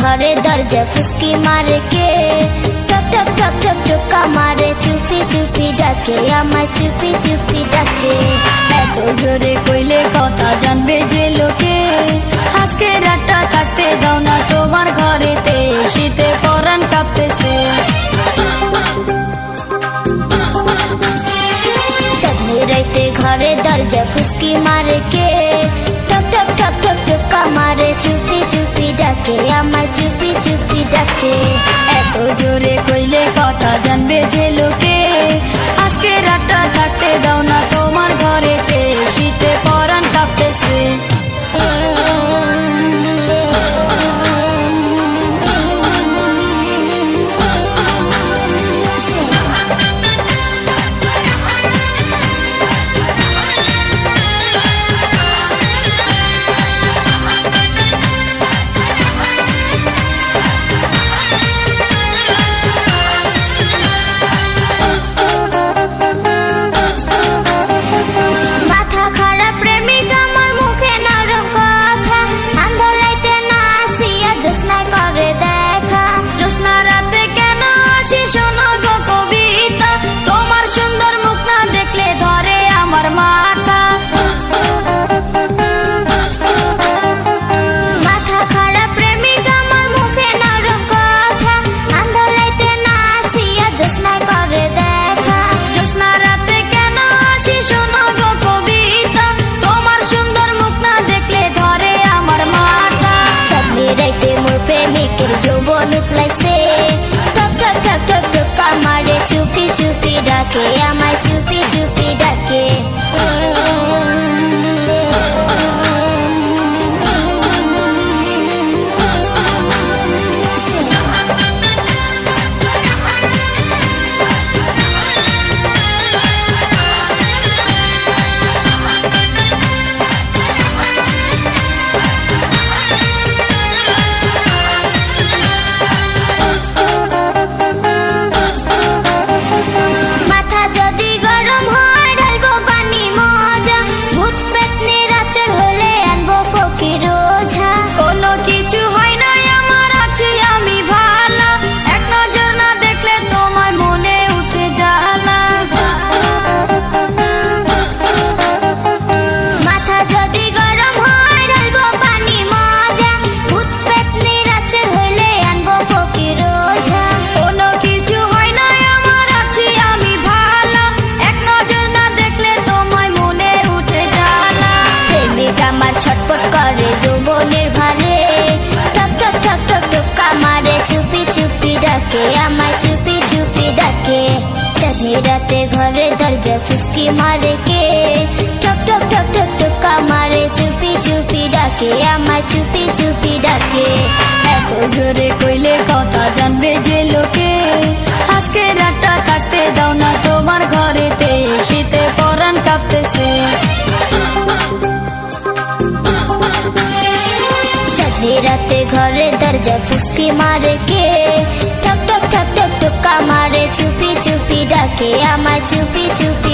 ঘরে দরজা ফুসকি মারে কে, টক টক টক টক টোকা মারে, চুপি চুপি ডাকে আমায়, চুপি চুপি ডাকে। এত জোরে কইলে কথা জানবে যে লোকে, আজকে রাতটা থাকতে দাও না তোমার ঘরেতে, শীতে পরাণ কাঁপতেছে। চাঁদনি রাইতে ঘরে দরজা ফুসকি মারে কে, টক টক টক টক টোকা মারে, চুপি চুপি ডাকে আমায়, চুপি চুপি ডাকে। এত জোরে কইলে কথা জানবে যে লোকে, আজকে রাতটা থাকতে দাও না তোমার ঘরেতে, শীতে পরাণ কাঁপতেছে। প্রেমিকের যৌবন উতলাইছে, টক টক টক টক টোকা মারে, চুপি চুপি ডাকে আমায়, চুপি চুপি ডাকে। ছটপট করে যৌবনের ভারে, টক টক টক টক টোকা মারে, চুপি চুপি ডাকে আমায়, চুপি চুপি ডাকে। চাঁদনি রাতে ঘরে দরজা ফুসকি মারে কে, টক টক টক টক টোকা মারে, চুপি চুপি ডাকে আমায়, চুপি চুপি ডাকে। এত জোরে কইলে কথা জানবে যে লোকে, আজকে রাতটা থাকতে দাও না তোমার ঘরেতে, শীতে পরাণ কাঁপতেছে। চাঁদনি রাতে ঘরে দরজা ফুসকি মারে কে, টক টক টক টক টোকা মারে, চুপি চুপি ডাকে আমায়, চুপি চুপি